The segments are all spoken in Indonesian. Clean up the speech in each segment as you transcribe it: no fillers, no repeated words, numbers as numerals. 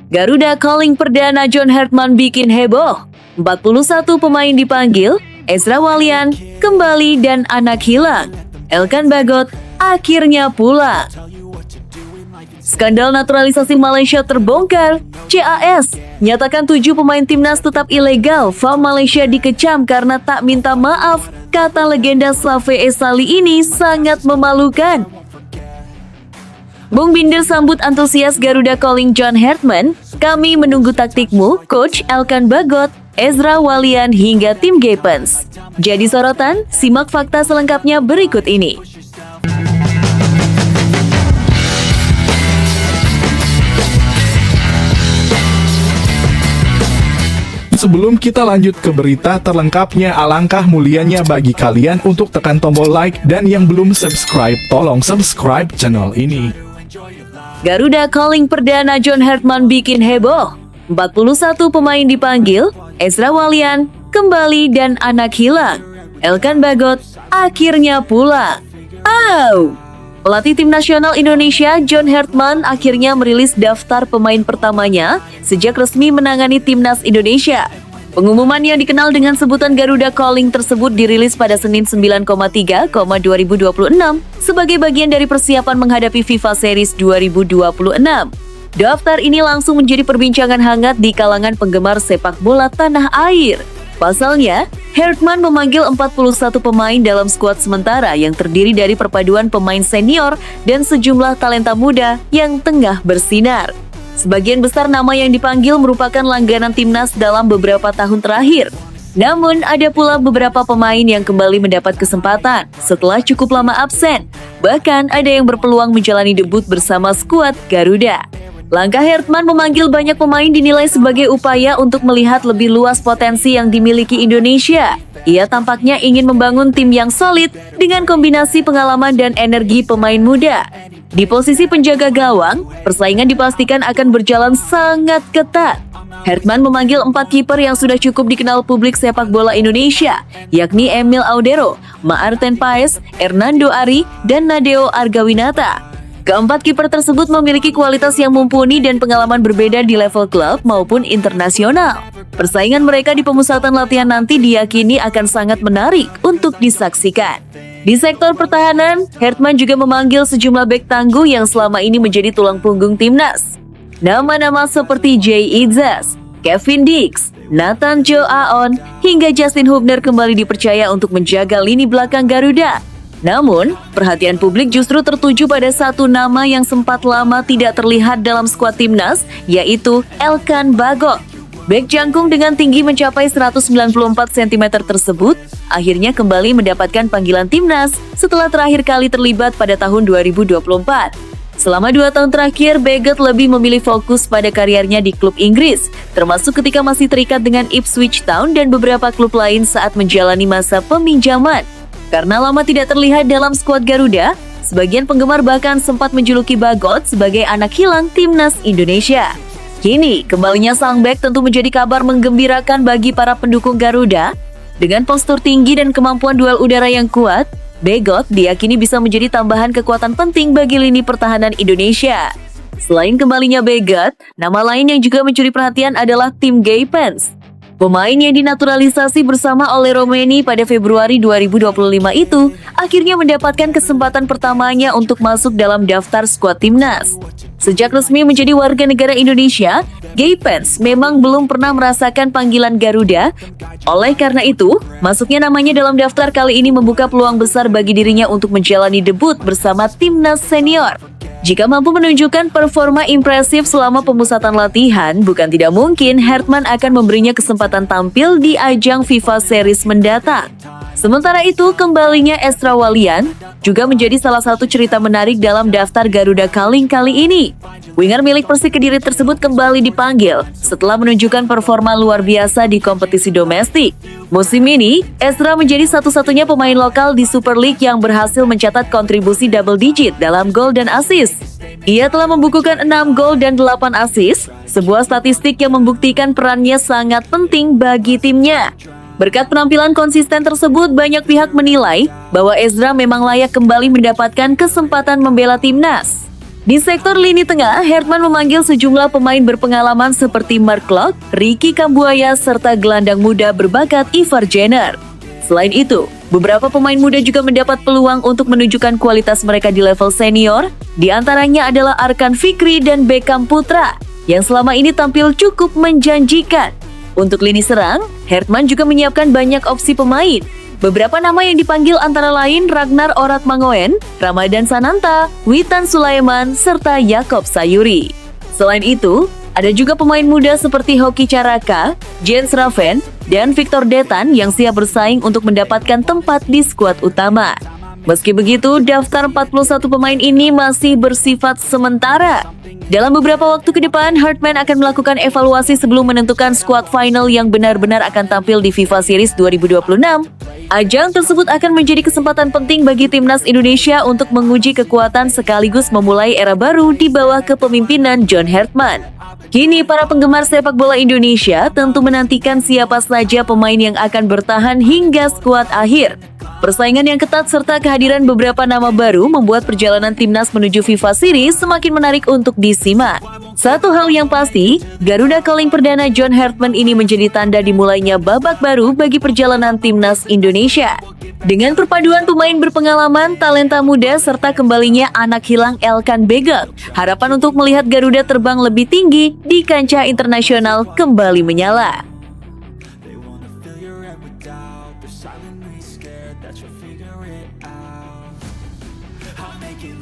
Garuda calling perdana John Hartman bikin heboh. 41 pemain dipanggil, Ezra Walian kembali dan anak hilang. Elkan Bagot akhirnya pulang. Skandal naturalisasi Malaysia terbongkar. CAS nyatakan 7 pemain timnas tetap ilegal. FAM Malaysia dikecam karena tak minta maaf. Kata legenda Slave Esali ini sangat memalukan. Bung Binder sambut antusias Garuda calling John Hartman. Kami menunggu taktikmu, Coach Elkan Bagot, Ezra Walian hingga tim Gapens. Jadi sorotan, simak fakta selengkapnya berikut ini. Sebelum kita lanjut ke berita terlengkapnya, alangkah mulianya bagi kalian untuk tekan tombol like dan yang belum subscribe, tolong subscribe channel ini. Garuda calling perdana John Hartman bikin heboh. 41 pemain dipanggil, Ezra Walian kembali dan anak hilang. Elkan Bagot akhirnya pulang. Pelatih tim nasional Indonesia John Hartman akhirnya merilis daftar pemain pertamanya sejak resmi menangani timnas Indonesia. Pengumuman yang dikenal dengan sebutan Garuda Calling tersebut dirilis pada Senin 9,3, 2026 sebagai bagian dari persiapan menghadapi FIFA Series 2026. Daftar ini langsung menjadi perbincangan hangat di kalangan penggemar sepak bola tanah air. Pasalnya, Hartman memanggil 41 pemain dalam skuad sementara yang terdiri dari perpaduan pemain senior dan sejumlah talenta muda yang tengah bersinar. Sebagian besar nama yang dipanggil merupakan langganan timnas dalam beberapa tahun terakhir. Namun, ada pula beberapa pemain yang kembali mendapat kesempatan setelah cukup lama absen. Bahkan, ada yang berpeluang menjalani debut bersama skuad Garuda. Langkah Hartman memanggil banyak pemain dinilai sebagai upaya untuk melihat lebih luas potensi yang dimiliki Indonesia. Ia tampaknya ingin membangun tim yang solid dengan kombinasi pengalaman dan energi pemain muda. Di posisi penjaga gawang, persaingan dipastikan akan berjalan sangat ketat. Hartman memanggil 4 kiper yang sudah cukup dikenal publik sepak bola Indonesia, yakni Emil Audero, Maarten Paes, Hernando Ari, dan Nadeo Argawinata. Keempat kiper tersebut memiliki kualitas yang mumpuni dan pengalaman berbeda di level klub maupun internasional. Persaingan mereka di pemusatan latihan nanti diyakini akan sangat menarik untuk disaksikan. Di sektor pertahanan, Hartman juga memanggil sejumlah bek tangguh yang selama ini menjadi tulang punggung timnas. Nama-nama seperti Jay Izzas, Kevin Dix, Nathan Joe Aon, hingga Justin Hubner kembali dipercaya untuk menjaga lini belakang Garuda. Namun, perhatian publik justru tertuju pada satu nama yang sempat lama tidak terlihat dalam skuad timnas, yaitu Elkan Bagot. Bek jangkung dengan tinggi mencapai 194 cm tersebut akhirnya kembali mendapatkan panggilan timnas setelah terakhir kali terlibat pada tahun 2024. Selama 2 tahun terakhir, Bagot lebih memilih fokus pada karirnya di klub Inggris, termasuk ketika masih terikat dengan Ipswich Town dan beberapa klub lain saat menjalani masa peminjaman. Karena lama tidak terlihat dalam skuad Garuda, sebagian penggemar bahkan sempat menjuluki Bagot sebagai anak hilang timnas Indonesia. Kini, kembalinya sang bek tentu menjadi kabar menggembirakan bagi para pendukung Garuda. Dengan postur tinggi dan kemampuan duel udara yang kuat, Bagot diyakini bisa menjadi tambahan kekuatan penting bagi lini pertahanan Indonesia. Selain kembalinya Bagot, nama lain yang juga mencuri perhatian adalah tim Gapens. Pemain yang dinaturalisasi bersama oleh Romeni pada Februari 2025 itu akhirnya mendapatkan kesempatan pertamanya untuk masuk dalam daftar skuad timnas. Sejak resmi menjadi warga negara Indonesia, Gapens memang belum pernah merasakan panggilan Garuda. Oleh karena itu, masuknya namanya dalam daftar kali ini membuka peluang besar bagi dirinya untuk menjalani debut bersama timnas senior. Jika mampu menunjukkan performa impresif selama pemusatan latihan, bukan tidak mungkin Hartman akan memberinya kesempatan tampil di ajang FIFA Series mendatang. Sementara itu, kembalinya Ezra Walian juga menjadi salah satu cerita menarik dalam daftar Garuda Calling kali ini. Winger milik Persik Kediri tersebut kembali dipanggil setelah menunjukkan performa luar biasa di kompetisi domestik. Musim ini, Ezra menjadi satu-satunya pemain lokal di Super League yang berhasil mencatat kontribusi double digit dalam gol dan assist. Ia telah membukukan 6 gol dan 8 assist, sebuah statistik yang membuktikan perannya sangat penting bagi timnya. Berkat penampilan konsisten tersebut, banyak pihak menilai bahwa Ezra memang layak kembali mendapatkan kesempatan membela timnas. Di sektor lini tengah, Hertman memanggil sejumlah pemain berpengalaman seperti Mark Klok, Ricky Kambuaya, serta gelandang muda berbakat Ivar Jenner. Selain itu, beberapa pemain muda juga mendapat peluang untuk menunjukkan kualitas mereka di level senior, di antaranya adalah Arkan Fikri dan Beckham Putra, yang selama ini tampil cukup menjanjikan. Untuk lini serang, Hertman juga menyiapkan banyak opsi pemain. Beberapa nama yang dipanggil antara lain Ragnar Oratmangoen, Ramadan Sananta, Witan Sulaiman, serta Yakob Sayuri. Selain itu, ada juga pemain muda seperti Hoki Caraka, Jens Raven, dan Victor Detan yang siap bersaing untuk mendapatkan tempat di skuad utama. Meski begitu, daftar 41 pemain ini masih bersifat sementara. Dalam beberapa waktu ke depan, Hertman akan melakukan evaluasi sebelum menentukan skuad final yang benar-benar akan tampil di FIFA Series 2026. Ajang tersebut akan menjadi kesempatan penting bagi timnas Indonesia untuk menguji kekuatan sekaligus memulai era baru di bawah kepemimpinan John Hertman. Kini para penggemar sepak bola Indonesia tentu menantikan siapa saja pemain yang akan bertahan hingga skuad akhir. Persaingan yang ketat serta kehadiran beberapa nama baru membuat perjalanan timnas menuju FIFA Series semakin menarik untuk disimak. Satu hal yang pasti, Garuda Calling perdana John Hertman ini menjadi tanda dimulainya babak baru bagi perjalanan timnas Indonesia. Dengan perpaduan pemain berpengalaman, talenta muda, serta kembalinya anak hilang Elkan Bagot, harapan untuk melihat Garuda terbang lebih tinggi di kancah internasional kembali menyala.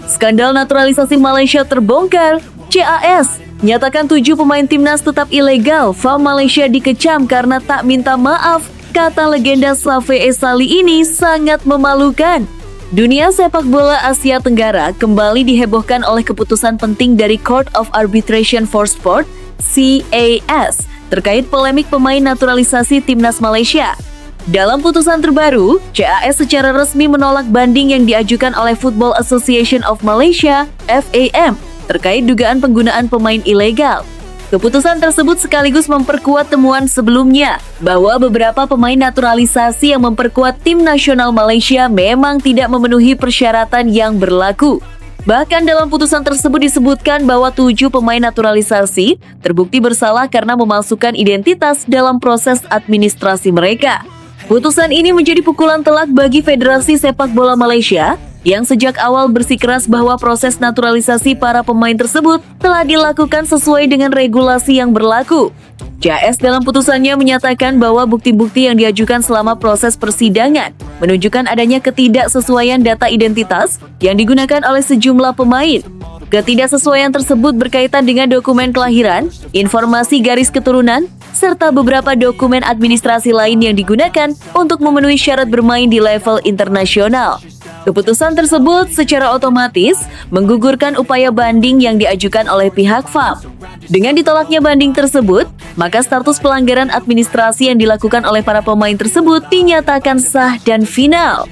Skandal naturalisasi Malaysia terbongkar. CAS nyatakan 7 pemain timnas tetap ilegal. FAM Malaysia dikecam karena tak minta maaf. Kata legenda Safe Esali ini sangat memalukan. Dunia sepak bola Asia Tenggara kembali dihebohkan oleh keputusan penting dari Court of Arbitration for Sport (CAS) terkait polemik pemain naturalisasi timnas Malaysia. Dalam putusan terbaru, CAS secara resmi menolak banding yang diajukan oleh Football Association of Malaysia (FAM) terkait dugaan penggunaan pemain ilegal. Keputusan tersebut sekaligus memperkuat temuan sebelumnya bahwa beberapa pemain naturalisasi yang memperkuat tim nasional Malaysia memang tidak memenuhi persyaratan yang berlaku. Bahkan dalam putusan tersebut disebutkan bahwa 7 pemain naturalisasi terbukti bersalah karena memalsukan identitas dalam proses administrasi mereka. Putusan ini menjadi pukulan telak bagi Federasi Sepak Bola Malaysia yang sejak awal bersikeras bahwa proses naturalisasi para pemain tersebut telah dilakukan sesuai dengan regulasi yang berlaku. CAS dalam putusannya menyatakan bahwa bukti-bukti yang diajukan selama proses persidangan menunjukkan adanya ketidaksesuaian data identitas yang digunakan oleh sejumlah pemain. Ketidaksesuaian tersebut berkaitan dengan dokumen kelahiran, informasi garis keturunan, serta beberapa dokumen administrasi lain yang digunakan untuk memenuhi syarat bermain di level internasional. Keputusan tersebut secara otomatis menggugurkan upaya banding yang diajukan oleh pihak FAM. Dengan ditolaknya banding tersebut, maka status pelanggaran administrasi yang dilakukan oleh para pemain tersebut dinyatakan sah dan final.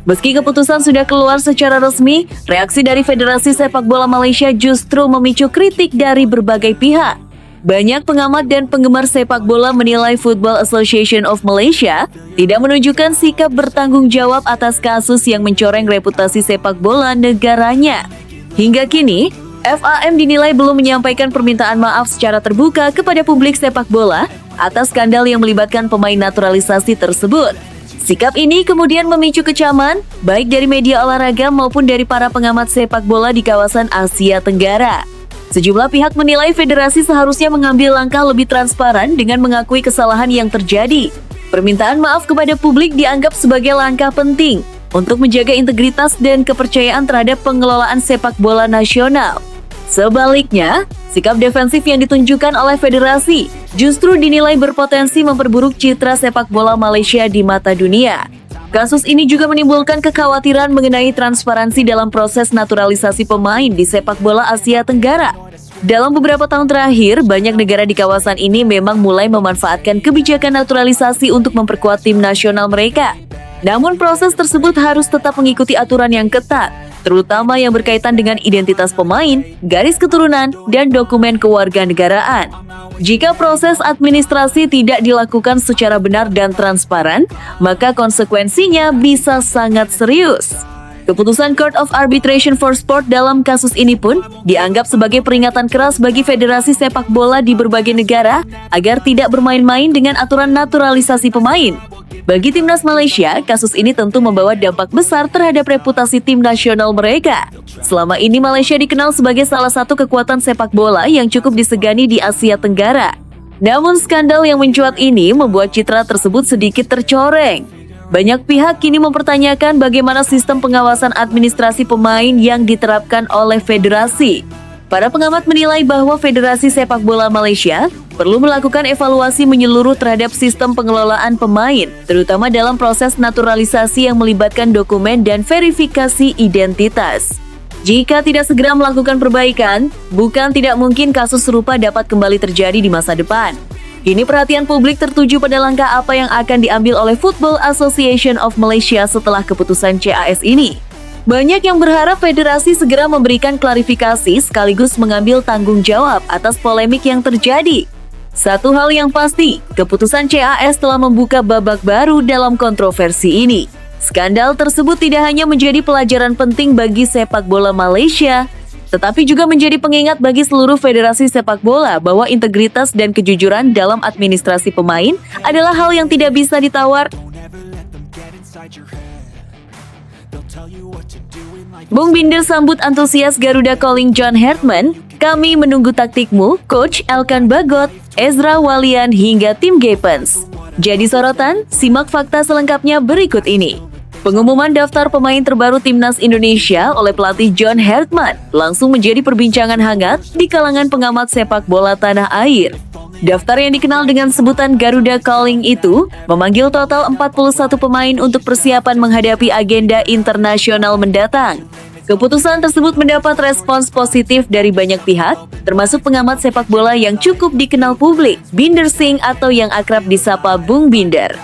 Meski keputusan sudah keluar secara resmi, reaksi dari Federasi Sepak Bola Malaysia justru memicu kritik dari berbagai pihak. Banyak pengamat dan penggemar sepak bola menilai Football Association of Malaysia tidak menunjukkan sikap bertanggung jawab atas kasus yang mencoreng reputasi sepak bola negaranya. Hingga kini, FAM dinilai belum menyampaikan permintaan maaf secara terbuka kepada publik sepak bola atas skandal yang melibatkan pemain naturalisasi tersebut. Sikap ini kemudian memicu kecaman baik dari media olahraga maupun dari para pengamat sepak bola di kawasan Asia Tenggara. Sejumlah pihak menilai federasi seharusnya mengambil langkah lebih transparan dengan mengakui kesalahan yang terjadi. Permintaan maaf kepada publik dianggap sebagai langkah penting untuk menjaga integritas dan kepercayaan terhadap pengelolaan sepak bola nasional. Sebaliknya, sikap defensif yang ditunjukkan oleh federasi justru dinilai berpotensi memperburuk citra sepak bola Malaysia di mata dunia. Kasus ini juga menimbulkan kekhawatiran mengenai transparansi dalam proses naturalisasi pemain di sepak bola Asia Tenggara. Dalam beberapa tahun terakhir, banyak negara di kawasan ini memang mulai memanfaatkan kebijakan naturalisasi untuk memperkuat tim nasional mereka. Namun proses tersebut harus tetap mengikuti aturan yang ketat, terutama yang berkaitan dengan identitas pemain, garis keturunan, dan dokumen kewarganegaraan. Jika proses administrasi tidak dilakukan secara benar dan transparan, maka konsekuensinya bisa sangat serius. Keputusan Court of Arbitration for Sport dalam kasus ini pun dianggap sebagai peringatan keras bagi federasi sepak bola di berbagai negara agar tidak bermain-main dengan aturan naturalisasi pemain. Bagi timnas Malaysia, kasus ini tentu membawa dampak besar terhadap reputasi tim nasional mereka. Selama ini Malaysia dikenal sebagai salah satu kekuatan sepak bola yang cukup disegani di Asia Tenggara. Namun skandal yang mencuat ini membuat citra tersebut sedikit tercoreng. Banyak pihak kini mempertanyakan bagaimana sistem pengawasan administrasi pemain yang diterapkan oleh federasi. Para pengamat menilai bahwa Federasi Sepak Bola Malaysia perlu melakukan evaluasi menyeluruh terhadap sistem pengelolaan pemain, terutama dalam proses naturalisasi yang melibatkan dokumen dan verifikasi identitas. Jika tidak segera melakukan perbaikan, bukan tidak mungkin kasus serupa dapat kembali terjadi di masa depan. Kini perhatian publik tertuju pada langkah apa yang akan diambil oleh Football Association of Malaysia setelah keputusan CAS ini. Banyak yang berharap federasi segera memberikan klarifikasi sekaligus mengambil tanggung jawab atas polemik yang terjadi. Satu hal yang pasti, keputusan CAS telah membuka babak baru dalam kontroversi ini. Skandal tersebut tidak hanya menjadi pelajaran penting bagi sepak bola Malaysia, tetapi juga menjadi pengingat bagi seluruh federasi sepak bola bahwa integritas dan kejujuran dalam administrasi pemain adalah hal yang tidak bisa ditawar. Bung Binder sambut antusias Garuda Calling John Hartman, kami menunggu taktikmu, Coach Elkan Bagot, Ezra Walian hingga tim Gapens. Jadi sorotan, simak fakta selengkapnya berikut ini. Pengumuman daftar pemain terbaru Timnas Indonesia oleh pelatih John Hartman langsung menjadi perbincangan hangat di kalangan pengamat sepak bola tanah air. Daftar yang dikenal dengan sebutan Garuda Calling itu memanggil total 41 pemain untuk persiapan menghadapi agenda internasional mendatang. Keputusan tersebut mendapat respons positif dari banyak pihak, termasuk pengamat sepak bola yang cukup dikenal publik, Binder Singh atau yang akrab disapa Bung Binder.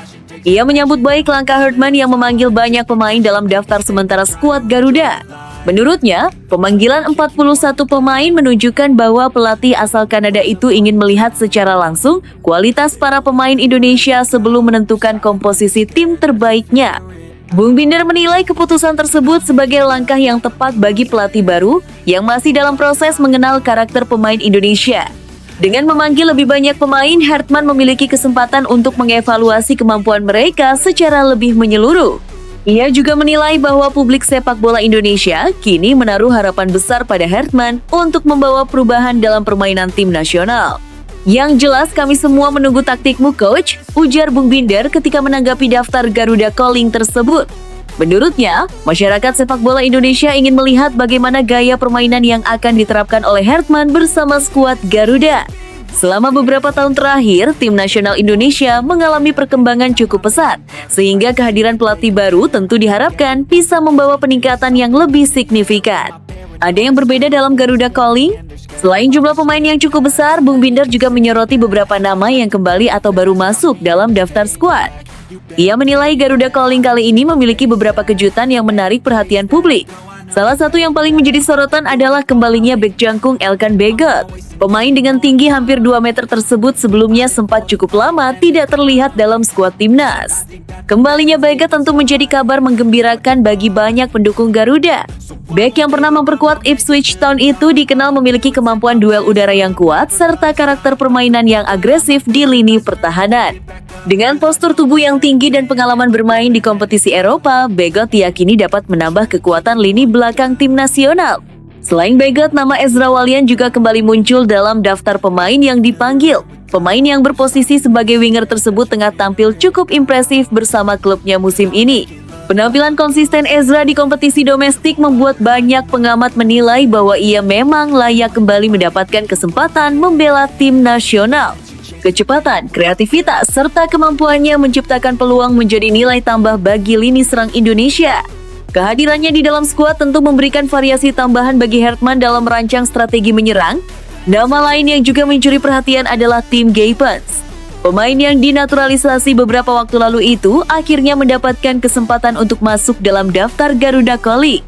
Ia menyambut baik langkah Hartman yang memanggil banyak pemain dalam daftar sementara skuad Garuda. Menurutnya, pemanggilan 41 pemain menunjukkan bahwa pelatih asal Kanada itu ingin melihat secara langsung kualitas para pemain Indonesia sebelum menentukan komposisi tim terbaiknya. Bung Binder menilai keputusan tersebut sebagai langkah yang tepat bagi pelatih baru yang masih dalam proses mengenal karakter pemain Indonesia. Dengan memanggil lebih banyak pemain, Hartman memiliki kesempatan untuk mengevaluasi kemampuan mereka secara lebih menyeluruh. Ia juga menilai bahwa publik sepak bola Indonesia kini menaruh harapan besar pada Hartman untuk membawa perubahan dalam permainan tim nasional. Yang jelas kami semua menunggu taktikmu, Coach, ujar Bung Binder ketika menanggapi daftar Garuda Calling tersebut. Menurutnya, masyarakat sepak bola Indonesia ingin melihat bagaimana gaya permainan yang akan diterapkan oleh Hartman bersama skuad Garuda. Selama beberapa tahun terakhir, tim nasional Indonesia mengalami perkembangan cukup pesat, sehingga kehadiran pelatih baru tentu diharapkan bisa membawa peningkatan yang lebih signifikan. Ada yang berbeda dalam Garuda Calling? Selain jumlah pemain yang cukup besar, Bung Binder juga menyoroti beberapa nama yang kembali atau baru masuk dalam daftar skuad. Ia menilai Garuda Calling kali ini memiliki beberapa kejutan yang menarik perhatian publik. Salah satu yang paling menjadi sorotan adalah kembalinya bek jangkung Elkan Bagot. Pemain dengan tinggi hampir 2 meter tersebut sebelumnya sempat cukup lama tidak terlihat dalam skuad timnas. Kembalinya Bagot tentu menjadi kabar menggembirakan bagi banyak pendukung Garuda. Bek yang pernah memperkuat Ipswich Town itu dikenal memiliki kemampuan duel udara yang kuat serta karakter permainan yang agresif di lini pertahanan. Dengan postur tubuh yang tinggi dan pengalaman bermain di kompetisi Eropa, Bagot diyakini dapat menambah kekuatan lini belakang tim nasional. Selain Bagot, nama Ezra Walian juga kembali muncul dalam daftar pemain yang dipanggil. Pemain yang berposisi sebagai winger tersebut tengah tampil cukup impresif bersama klubnya musim ini. Penampilan konsisten Ezra di kompetisi domestik membuat banyak pengamat menilai bahwa ia memang layak kembali mendapatkan kesempatan membela tim nasional. Kecepatan, kreativitas, serta kemampuannya menciptakan peluang menjadi nilai tambah bagi lini serang Indonesia. Kehadirannya di dalam skuad tentu memberikan variasi tambahan bagi Hartman dalam merancang strategi menyerang. Nama lain yang juga mencuri perhatian adalah tim Gapens. Pemain yang dinaturalisasi beberapa waktu lalu itu akhirnya mendapatkan kesempatan untuk masuk dalam daftar Garuda Calling.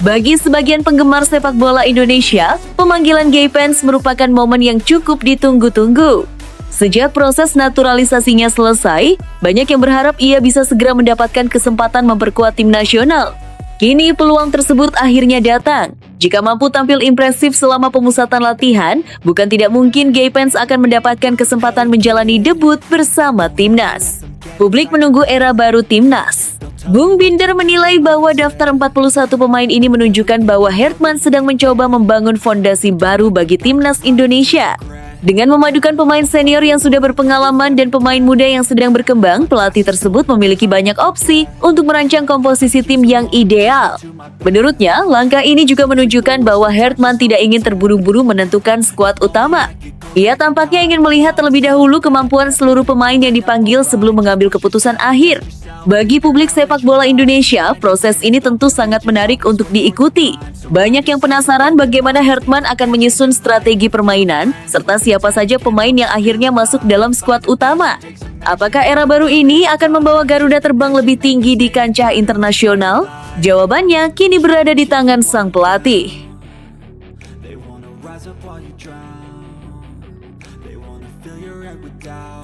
Bagi sebagian penggemar sepak bola Indonesia, pemanggilan Gapens merupakan momen yang cukup ditunggu-tunggu. Sejak proses naturalisasinya selesai, banyak yang berharap ia bisa segera mendapatkan kesempatan memperkuat tim nasional. Kini peluang tersebut akhirnya datang. Jika mampu tampil impresif selama pemusatan latihan, bukan tidak mungkin Gaye Pence akan mendapatkan kesempatan menjalani debut bersama timnas. Publik menunggu era baru timnas. Bung Binder menilai bahwa daftar 41 pemain ini menunjukkan bahwa Hertman sedang mencoba membangun fondasi baru bagi timnas Indonesia. Dengan memadukan pemain senior yang sudah berpengalaman dan pemain muda yang sedang berkembang, pelatih tersebut memiliki banyak opsi untuk merancang komposisi tim yang ideal. Menurutnya, langkah ini juga menunjukkan bahwa Hertman tidak ingin terburu-buru menentukan skuad utama. Ia tampaknya ingin melihat terlebih dahulu kemampuan seluruh pemain yang dipanggil sebelum mengambil keputusan akhir. Bagi publik sepak bola Indonesia, proses ini tentu sangat menarik untuk diikuti. Banyak yang penasaran bagaimana Hertman akan menyusun strategi permainan, serta siapa saja pemain yang akhirnya masuk dalam skuad utama. Apakah era baru ini akan membawa Garuda terbang lebih tinggi di kancah internasional? Jawabannya kini berada di tangan sang pelatih.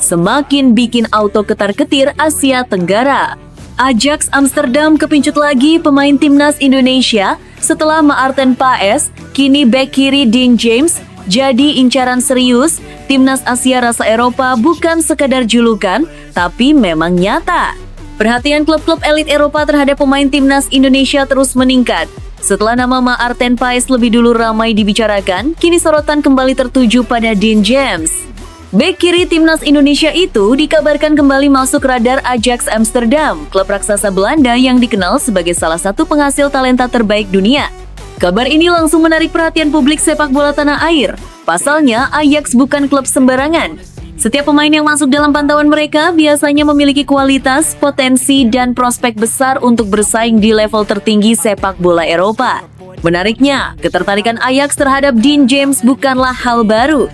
Semakin bikin auto ketar-ketir Asia Tenggara. Ajax Amsterdam kepincut lagi pemain timnas Indonesia setelah Maarten Paes, kini bek kiri Dean James jadi incaran serius. Timnas Asia rasa Eropa bukan sekadar julukan, tapi memang nyata. Perhatian klub-klub elit Eropa terhadap pemain timnas Indonesia terus meningkat. Setelah nama Maarten Paes lebih dulu ramai dibicarakan, kini sorotan kembali tertuju pada Dean James. Bek kiri timnas Indonesia itu dikabarkan kembali masuk radar Ajax Amsterdam, klub raksasa Belanda yang dikenal sebagai salah satu penghasil talenta terbaik dunia. Kabar ini langsung menarik perhatian publik sepak bola tanah air. Pasalnya, Ajax bukan klub sembarangan. Setiap pemain yang masuk dalam pantauan mereka biasanya memiliki kualitas, potensi, dan prospek besar untuk bersaing di level tertinggi sepak bola Eropa. Menariknya, ketertarikan Ajax terhadap Dean James bukanlah hal baru.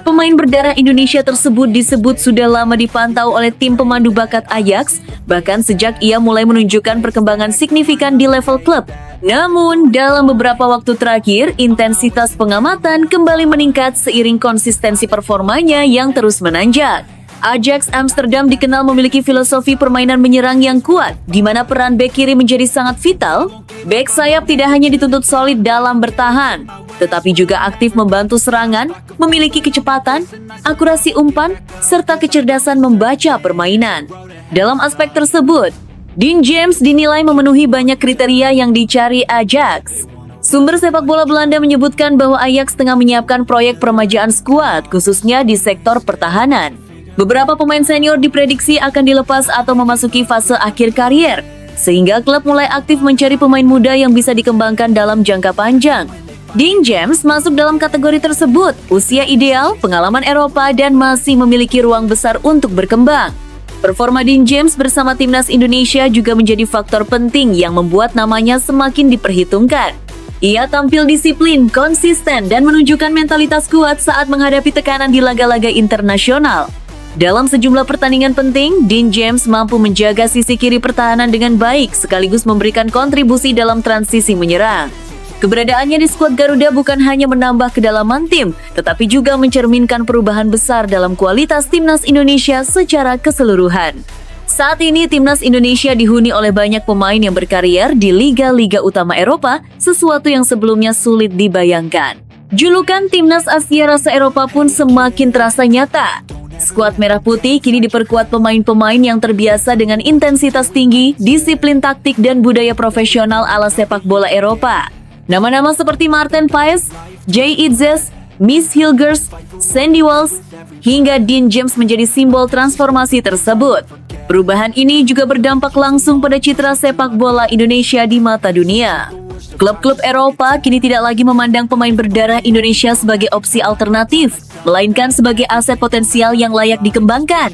Pemain berdarah Indonesia tersebut disebut sudah lama dipantau oleh tim pemandu bakat Ajax, bahkan sejak ia mulai menunjukkan perkembangan signifikan di level klub. Namun, dalam beberapa waktu terakhir, intensitas pengamatan kembali meningkat seiring konsistensi performanya yang terus menanjak. Ajax Amsterdam dikenal memiliki filosofi permainan menyerang yang kuat, di mana peran bek kiri menjadi sangat vital. Bek sayap tidak hanya dituntut solid dalam bertahan, tetapi juga aktif membantu serangan, memiliki kecepatan, akurasi umpan, serta kecerdasan membaca permainan. Dalam aspek tersebut, Dean James dinilai memenuhi banyak kriteria yang dicari Ajax. Sumber sepak bola Belanda menyebutkan bahwa Ajax tengah menyiapkan proyek peremajaan skuad, khususnya di sektor pertahanan. Beberapa pemain senior diprediksi akan dilepas atau memasuki fase akhir karier, sehingga klub mulai aktif mencari pemain muda yang bisa dikembangkan dalam jangka panjang. Dean James masuk dalam kategori tersebut, usia ideal, pengalaman Eropa, dan masih memiliki ruang besar untuk berkembang. Performa Dean James bersama timnas Indonesia juga menjadi faktor penting yang membuat namanya semakin diperhitungkan. Ia tampil disiplin, konsisten, dan menunjukkan mentalitas kuat saat menghadapi tekanan di laga-laga internasional. Dalam sejumlah pertandingan penting, Dean James mampu menjaga sisi kiri pertahanan dengan baik sekaligus memberikan kontribusi dalam transisi menyerang. Keberadaannya di skuad Garuda bukan hanya menambah kedalaman tim, tetapi juga mencerminkan perubahan besar dalam kualitas timnas Indonesia secara keseluruhan. Saat ini, timnas Indonesia dihuni oleh banyak pemain yang berkarier di liga-liga utama Eropa, sesuatu yang sebelumnya sulit dibayangkan. Julukan Timnas Asia Rasa Eropa pun semakin terasa nyata. Skuad Merah Putih kini diperkuat pemain-pemain yang terbiasa dengan intensitas tinggi, disiplin taktik, dan budaya profesional ala sepak bola Eropa. Nama-nama seperti Maarten Paes, Jay Itzes, Miss Hilgers, Sandy Walsh, hingga Dean James menjadi simbol transformasi tersebut. Perubahan ini juga berdampak langsung pada citra sepak bola Indonesia di mata dunia. Klub-klub Eropa kini tidak lagi memandang pemain berdarah Indonesia sebagai opsi alternatif, melainkan sebagai aset potensial yang layak dikembangkan.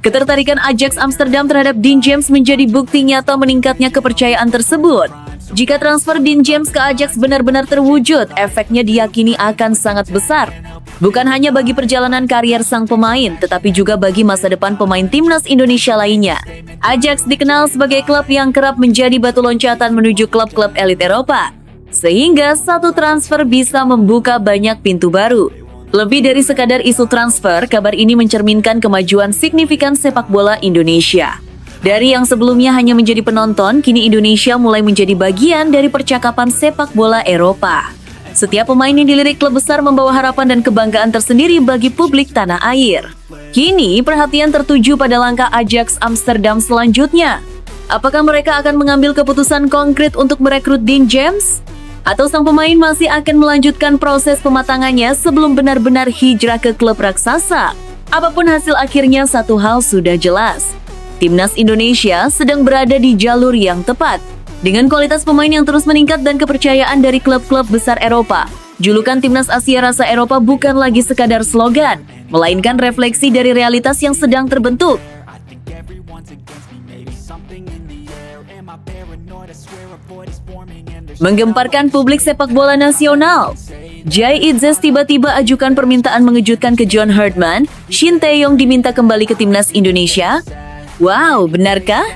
Ketertarikan Ajax Amsterdam terhadap Dean James menjadi bukti nyata meningkatnya kepercayaan tersebut. Jika transfer Dean James ke Ajax benar-benar terwujud, efeknya diyakini akan sangat besar. Bukan hanya bagi perjalanan karier sang pemain, tetapi juga bagi masa depan pemain timnas Indonesia lainnya. Ajax dikenal sebagai klub yang kerap menjadi batu loncatan menuju klub-klub elit Eropa, sehingga satu transfer bisa membuka banyak pintu baru. Lebih dari sekadar isu transfer, kabar ini mencerminkan kemajuan signifikan sepak bola Indonesia. Dari yang sebelumnya hanya menjadi penonton, kini Indonesia mulai menjadi bagian dari percakapan sepak bola Eropa. Setiap pemain yang dilirik klub besar membawa harapan dan kebanggaan tersendiri bagi publik tanah air. Kini perhatian tertuju pada langkah Ajax Amsterdam selanjutnya. Apakah mereka akan mengambil keputusan konkret untuk merekrut Dean James? Atau sang pemain masih akan melanjutkan proses pematangannya sebelum benar-benar hijrah ke klub raksasa? Apapun hasil akhirnya, satu hal sudah jelas. Timnas Indonesia sedang berada di jalur yang tepat. Dengan kualitas pemain yang terus meningkat dan kepercayaan dari klub-klub besar Eropa, julukan Timnas Asia Rasa Eropa bukan lagi sekadar slogan, melainkan refleksi dari realitas yang sedang terbentuk. Menggemparkan publik sepak bola nasional, Jay Itzes tiba-tiba ajukan permintaan mengejutkan ke John Herdman. Shin Tae-yong diminta kembali ke Timnas Indonesia. Wow, benarkah?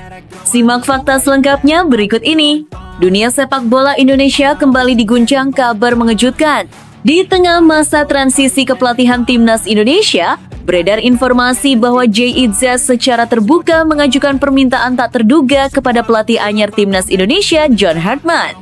Simak fakta selengkapnya berikut ini. Dunia sepak bola Indonesia kembali diguncang kabar mengejutkan. Di tengah masa transisi kepelatihan Timnas Indonesia, beredar informasi bahwa Jay Itzes secara terbuka mengajukan permintaan tak terduga kepada pelatih anyar Timnas Indonesia, John Herdman.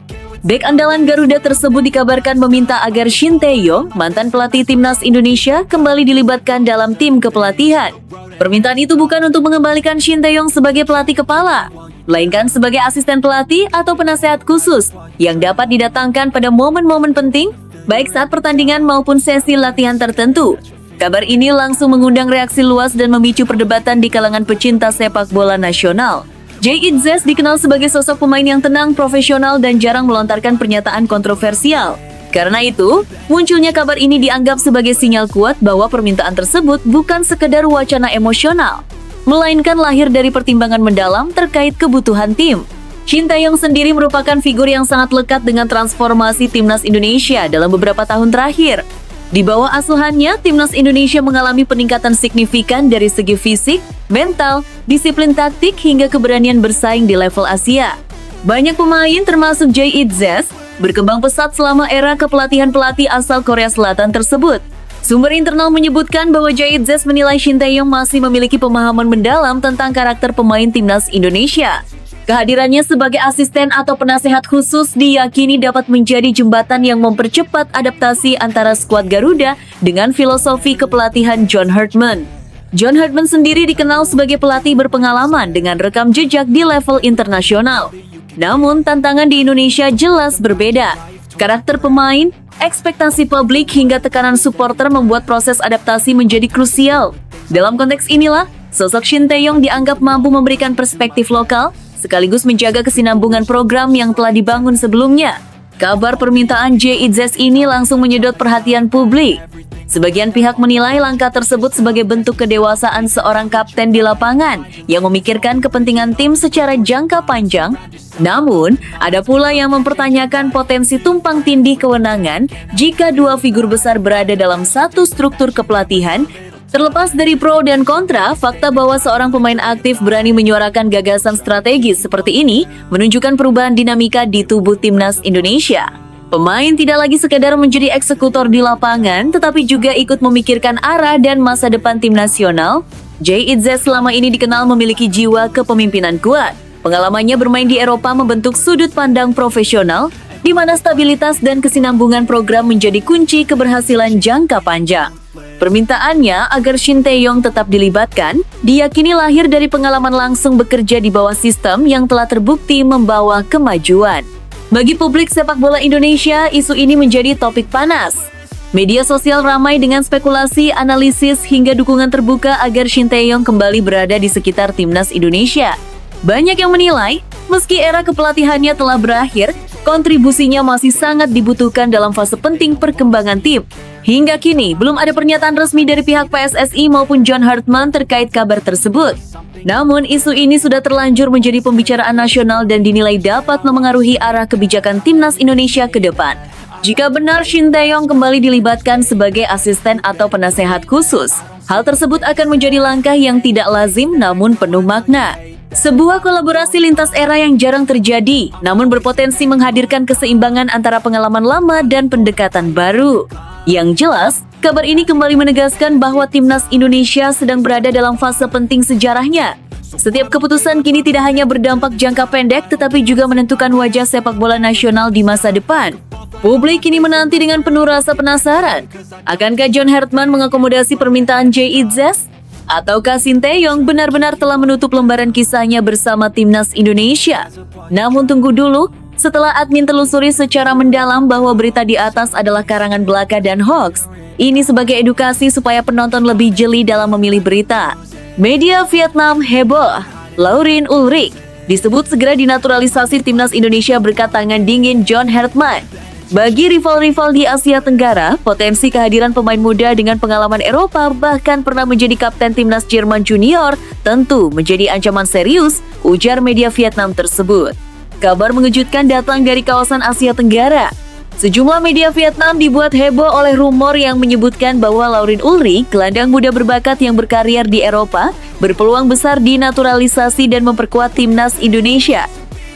Bek andalan Garuda tersebut dikabarkan meminta agar Shin Tae-yong, mantan pelatih Timnas Indonesia, kembali dilibatkan dalam tim kepelatihan. Permintaan itu bukan untuk mengembalikan Shin Tae-yong sebagai pelatih kepala, melainkan sebagai asisten pelatih atau penasehat khusus yang dapat didatangkan pada momen-momen penting, baik saat pertandingan maupun sesi latihan tertentu. Kabar ini langsung mengundang reaksi luas dan memicu perdebatan di kalangan pecinta sepak bola nasional. Jay Itzes dikenal sebagai sosok pemain yang tenang, profesional, dan jarang melontarkan pernyataan kontroversial. Karena itu, munculnya kabar ini dianggap sebagai sinyal kuat bahwa permintaan tersebut bukan sekedar wacana emosional, melainkan lahir dari pertimbangan mendalam terkait kebutuhan tim. Shin Tae-yong sendiri merupakan figur yang sangat lekat dengan transformasi Timnas Indonesia dalam beberapa tahun terakhir. Di bawah asuhannya, Timnas Indonesia mengalami peningkatan signifikan dari segi fisik, mental, disiplin taktik, hingga keberanian bersaing di level Asia. Banyak pemain termasuk Jay Itzes berkembang pesat selama era kepelatihan pelatih asal Korea Selatan tersebut. Sumber internal menyebutkan bahwa Jay Itzes menilai Shin Tae-yong masih memiliki pemahaman mendalam tentang karakter pemain Timnas Indonesia. Kehadirannya sebagai asisten atau penasehat khusus diyakini dapat menjadi jembatan yang mempercepat adaptasi antara skuad Garuda dengan filosofi kepelatihan John Herdman. John Herdman sendiri dikenal sebagai pelatih berpengalaman dengan rekam jejak di level internasional. Namun, tantangan di Indonesia jelas berbeda. Karakter pemain, ekspektasi publik, hingga tekanan supporter membuat proses adaptasi menjadi krusial. Dalam konteks inilah, sosok Shin Tae-yong dianggap mampu memberikan perspektif lokal, sekaligus menjaga kesinambungan program yang telah dibangun sebelumnya. Kabar permintaan Jay Itzes ini langsung menyedot perhatian publik. Sebagian pihak menilai langkah tersebut sebagai bentuk kedewasaan seorang kapten di lapangan yang memikirkan kepentingan tim secara jangka panjang. Namun, ada pula yang mempertanyakan potensi tumpang tindih kewenangan jika dua figur besar berada dalam satu struktur kepelatihan. Terlepas dari pro dan kontra, fakta bahwa seorang pemain aktif berani menyuarakan gagasan strategis seperti ini menunjukkan perubahan dinamika di tubuh Timnas Indonesia. Pemain tidak lagi sekedar menjadi eksekutor di lapangan, tetapi juga ikut memikirkan arah dan masa depan tim nasional. Jay Itzes selama ini dikenal memiliki jiwa kepemimpinan kuat. Pengalamannya bermain di Eropa membentuk sudut pandang profesional, di mana stabilitas dan kesinambungan program menjadi kunci keberhasilan jangka panjang. Permintaannya agar Shin Tae-yong tetap dilibatkan diyakini lahir dari pengalaman langsung bekerja di bawah sistem yang telah terbukti membawa kemajuan. Bagi publik sepak bola Indonesia, isu ini menjadi topik panas. Media sosial ramai dengan spekulasi, analisis, hingga dukungan terbuka agar Shin Tae-yong kembali berada di sekitar Timnas Indonesia. Banyak yang menilai, meski era kepelatihannya telah berakhir, kontribusinya masih sangat dibutuhkan dalam fase penting perkembangan tim. Hingga kini, belum ada pernyataan resmi dari pihak PSSI maupun John Herdman terkait kabar tersebut. Namun, isu ini sudah terlanjur menjadi pembicaraan nasional dan dinilai dapat memengaruhi arah kebijakan Timnas Indonesia ke depan. Jika benar Shin Tae-yong kembali dilibatkan sebagai asisten atau penasehat khusus, hal tersebut akan menjadi langkah yang tidak lazim namun penuh makna. Sebuah kolaborasi lintas era yang jarang terjadi, namun berpotensi menghadirkan keseimbangan antara pengalaman lama dan pendekatan baru. Yang jelas, kabar ini kembali menegaskan bahwa Timnas Indonesia sedang berada dalam fase penting sejarahnya. Setiap keputusan kini tidak hanya berdampak jangka pendek tetapi juga menentukan wajah sepak bola nasional di masa depan. Publik kini menanti dengan penuh rasa penasaran. Akankah John Hartman mengakomodasi permintaan JIZ? Ataukah Sinteyong benar-benar telah menutup lembaran kisahnya bersama timnas Indonesia? Namun tunggu dulu, setelah admin telusuri secara mendalam bahwa berita di atas adalah karangan belaka dan hoax. Ini sebagai edukasi supaya penonton lebih jeli dalam memilih berita. Media Vietnam heboh, Laurien Ulrich disebut segera dinaturalisasi timnas Indonesia berkat tangan dingin John Hartman. Bagi rival-rival di Asia Tenggara, potensi kehadiran pemain muda dengan pengalaman Eropa bahkan pernah menjadi kapten timnas Jerman Junior tentu menjadi ancaman serius, ujar media Vietnam tersebut. Kabar mengejutkan datang dari kawasan Asia Tenggara. Sejumlah media Vietnam dibuat heboh oleh rumor yang menyebutkan bahwa Laurien Ulrich, gelandang muda berbakat yang berkarir di Eropa, berpeluang besar dinaturalisasi dan memperkuat timnas Indonesia.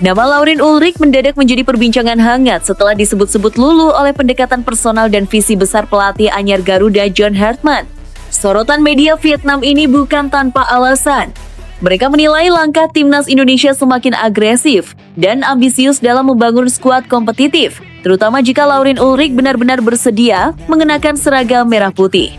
Nama Laurien Ulrich mendadak menjadi perbincangan hangat setelah disebut-sebut lulu oleh pendekatan personal dan visi besar pelatih anyar Garuda John Hartman. Sorotan media Vietnam ini bukan tanpa alasan. Mereka menilai langkah timnas Indonesia semakin agresif dan ambisius dalam membangun skuad kompetitif, terutama jika Laurien Ulrich benar-benar bersedia mengenakan seragam merah putih.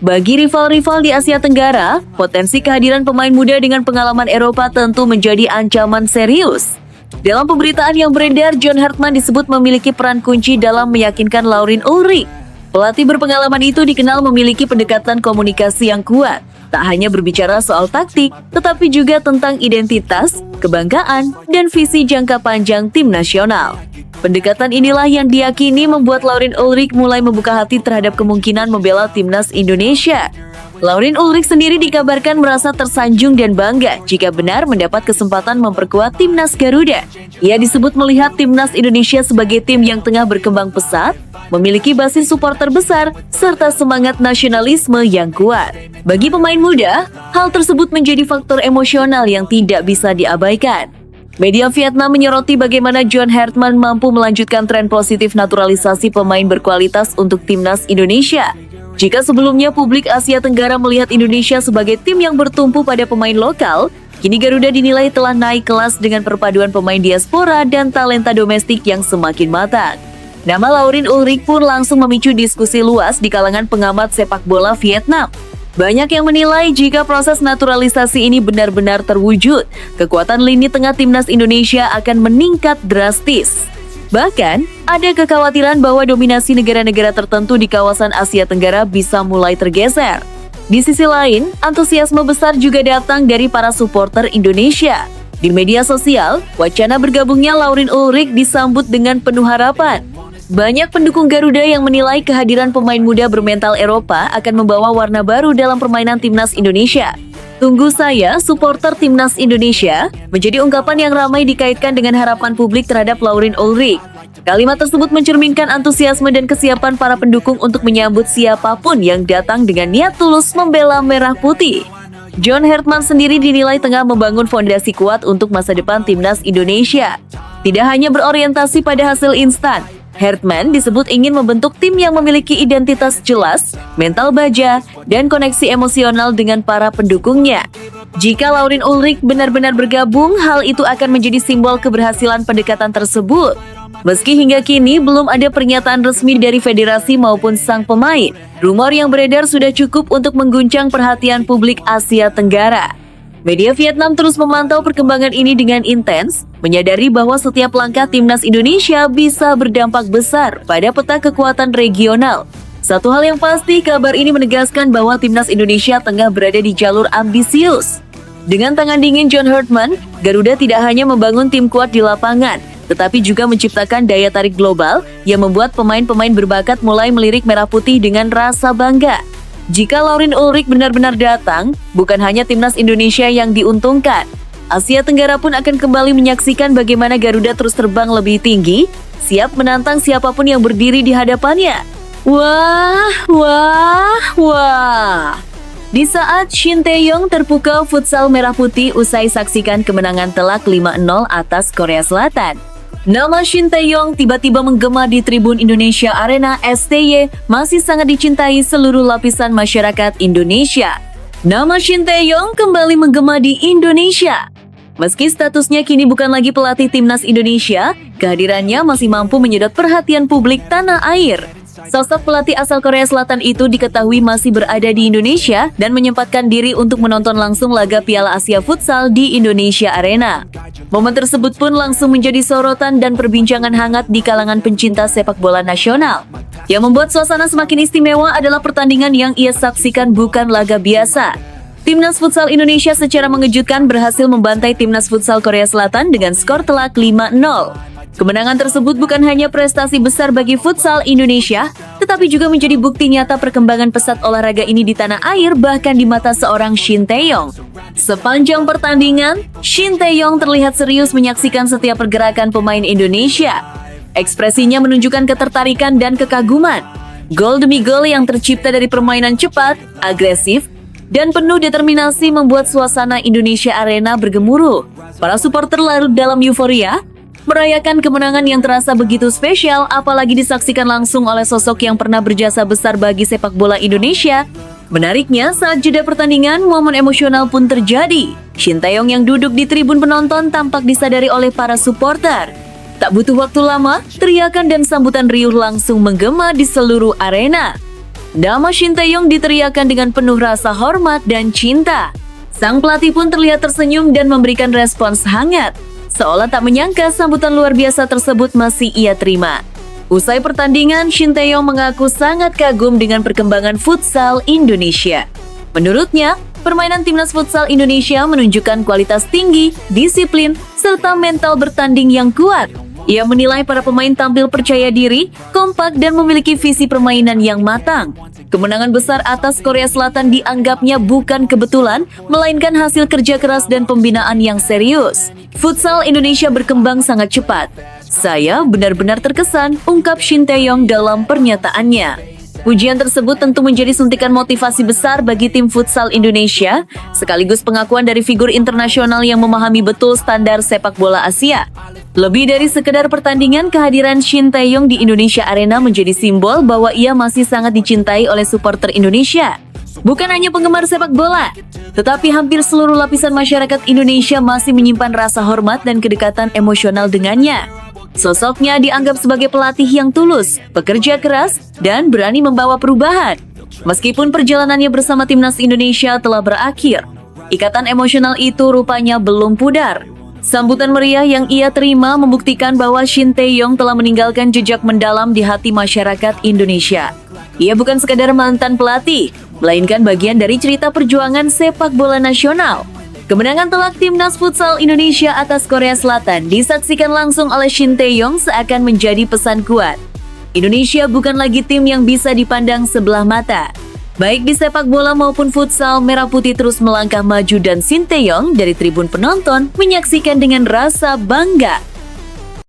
Bagi rival-rival di Asia Tenggara, potensi kehadiran pemain muda dengan pengalaman Eropa tentu menjadi ancaman serius. Dalam pemberitaan yang beredar, John Hartman disebut memiliki peran kunci dalam meyakinkan Laurien Ulrich. Pelatih berpengalaman itu dikenal memiliki pendekatan komunikasi yang kuat. Tak hanya berbicara soal taktik, tetapi juga tentang identitas, kebanggaan, dan visi jangka panjang tim nasional. Pendekatan inilah yang diyakini membuat Laurien Ulrich mulai membuka hati terhadap kemungkinan membela timnas Indonesia. Laurien Ulrich sendiri dikabarkan merasa tersanjung dan bangga jika benar mendapat kesempatan memperkuat timnas Garuda. Ia disebut melihat timnas Indonesia sebagai tim yang tengah berkembang pesat, memiliki basis supporter besar, serta semangat nasionalisme yang kuat. Bagi pemain muda, hal tersebut menjadi faktor emosional yang tidak bisa diabaikan. Media Vietnam menyoroti bagaimana John Hartman mampu melanjutkan tren positif naturalisasi pemain berkualitas untuk timnas Indonesia. Jika sebelumnya publik Asia Tenggara melihat Indonesia sebagai tim yang bertumpu pada pemain lokal, kini Garuda dinilai telah naik kelas dengan perpaduan pemain diaspora dan talenta domestik yang semakin matang. Nama Laurien Ulrich pun langsung memicu diskusi luas di kalangan pengamat sepak bola Vietnam. Banyak yang menilai jika proses naturalisasi ini benar-benar terwujud, kekuatan lini tengah timnas Indonesia akan meningkat drastis. Bahkan, ada kekhawatiran bahwa dominasi negara-negara tertentu di kawasan Asia Tenggara bisa mulai tergeser. Di sisi lain, antusiasme besar juga datang dari para supporter Indonesia. Di media sosial, wacana bergabungnya Laurien Ulrich disambut dengan penuh harapan. Banyak pendukung Garuda yang menilai kehadiran pemain muda bermental Eropa akan membawa warna baru dalam permainan timnas Indonesia. Tunggu saya, supporter timnas Indonesia, menjadi ungkapan yang ramai dikaitkan dengan harapan publik terhadap Laurien Ulrich. Kalimat tersebut mencerminkan antusiasme dan kesiapan para pendukung untuk menyambut siapapun yang datang dengan niat tulus membela merah putih. John Hartman sendiri dinilai tengah membangun fondasi kuat untuk masa depan timnas Indonesia. Tidak hanya berorientasi pada hasil instan, Hartman disebut ingin membentuk tim yang memiliki identitas jelas, mental baja, dan koneksi emosional dengan para pendukungnya. Jika Laurien Ulrich benar-benar bergabung, hal itu akan menjadi simbol keberhasilan pendekatan tersebut. Meski hingga kini belum ada pernyataan resmi dari federasi maupun sang pemain, rumor yang beredar sudah cukup untuk mengguncang perhatian publik Asia Tenggara. Media Vietnam terus memantau perkembangan ini dengan intens, menyadari bahwa setiap langkah timnas Indonesia bisa berdampak besar pada peta kekuatan regional. Satu hal yang pasti, kabar ini menegaskan bahwa timnas Indonesia tengah berada di jalur ambisius. Dengan tangan dingin John Hartman, Garuda tidak hanya membangun tim kuat di lapangan, tetapi juga menciptakan daya tarik global yang membuat pemain-pemain berbakat mulai melirik merah putih dengan rasa bangga. Jika Laurien Ulrich benar-benar datang, bukan hanya timnas Indonesia yang diuntungkan. Asia Tenggara pun akan kembali menyaksikan bagaimana Garuda terus terbang lebih tinggi, siap menantang siapapun yang berdiri di hadapannya. Wah, wah, wah. Di saat Sinteyong terpukau futsal merah putih usai saksikan kemenangan telak 5-0 atas Korea Selatan. Nama Sinteyong tiba-tiba menggema di Tribun Indonesia Arena STY, masih sangat dicintai seluruh lapisan masyarakat Indonesia. Nama Shin Tae-yong kembali menggema di Indonesia. Meski statusnya kini bukan lagi pelatih timnas Indonesia, kehadirannya masih mampu menyedot perhatian publik tanah air. Sosok pelatih asal Korea Selatan itu diketahui masih berada di Indonesia dan menyempatkan diri untuk menonton langsung laga Piala Asia Futsal di Indonesia Arena. Momen tersebut pun langsung menjadi sorotan dan perbincangan hangat di kalangan pencinta sepak bola nasional. Yang membuat suasana semakin istimewa adalah pertandingan yang ia saksikan bukan laga biasa. Timnas Futsal Indonesia secara mengejutkan berhasil membantai Timnas Futsal Korea Selatan dengan skor telak 5-0. Kemenangan tersebut bukan hanya prestasi besar bagi futsal Indonesia, tetapi juga menjadi bukti nyata perkembangan pesat olahraga ini di tanah air bahkan di mata seorang Shin Tae-yong. Sepanjang pertandingan, Shin Tae-yong terlihat serius menyaksikan setiap pergerakan pemain Indonesia. Ekspresinya menunjukkan ketertarikan dan kekaguman. Gol demi gol yang tercipta dari permainan cepat, agresif, dan penuh determinasi membuat suasana Indonesia Arena bergemuruh. Para supporter larut dalam euforia, merayakan kemenangan yang terasa begitu spesial, apalagi disaksikan langsung oleh sosok yang pernah berjasa besar bagi sepak bola Indonesia. Menariknya, saat jeda pertandingan, momen emosional pun terjadi. Shin Tae-yong yang duduk di tribun penonton tampak disadari oleh para supporter. Tak butuh waktu lama, teriakan dan sambutan riuh langsung menggema di seluruh arena. Nama Shin Tae-yong diteriakan dengan penuh rasa hormat dan cinta. Sang pelatih pun terlihat tersenyum dan memberikan respons hangat, seolah tak menyangka sambutan luar biasa tersebut masih ia terima. Usai pertandingan, Shin Tae-yong mengaku sangat kagum dengan perkembangan futsal Indonesia. Menurutnya, permainan timnas futsal Indonesia menunjukkan kualitas tinggi, disiplin, serta mental bertanding yang kuat. Ia menilai para pemain tampil percaya diri, kompak, dan memiliki visi permainan yang matang. Kemenangan besar atas Korea Selatan dianggapnya bukan kebetulan, melainkan hasil kerja keras dan pembinaan yang serius. Futsal Indonesia berkembang sangat cepat. Saya benar-benar terkesan, ungkap Shin Tae-yong dalam pernyataannya. Pujian tersebut tentu menjadi suntikan motivasi besar bagi tim futsal Indonesia, sekaligus pengakuan dari figur internasional yang memahami betul standar sepak bola Asia. Lebih dari sekedar pertandingan, kehadiran Shin Tae-yong di Indonesia Arena menjadi simbol bahwa ia masih sangat dicintai oleh supporter Indonesia. Bukan hanya penggemar sepak bola, tetapi hampir seluruh lapisan masyarakat Indonesia masih menyimpan rasa hormat dan kedekatan emosional dengannya. Sosoknya dianggap sebagai pelatih yang tulus, pekerja keras, dan berani membawa perubahan. Meskipun perjalanannya bersama timnas Indonesia telah berakhir, ikatan emosional itu rupanya belum pudar. Sambutan meriah yang ia terima membuktikan bahwa Shin Tae-yong telah meninggalkan jejak mendalam di hati masyarakat Indonesia. Ia bukan sekadar mantan pelatih, melainkan bagian dari cerita perjuangan sepak bola nasional. Kemenangan telak timnas futsal Indonesia atas Korea Selatan disaksikan langsung oleh Shin Tae-yong seakan menjadi pesan kuat. Indonesia bukan lagi tim yang bisa dipandang sebelah mata. Baik di sepak bola maupun futsal, Merah Putih terus melangkah maju dan Shin Tae-yong dari tribun penonton menyaksikan dengan rasa bangga.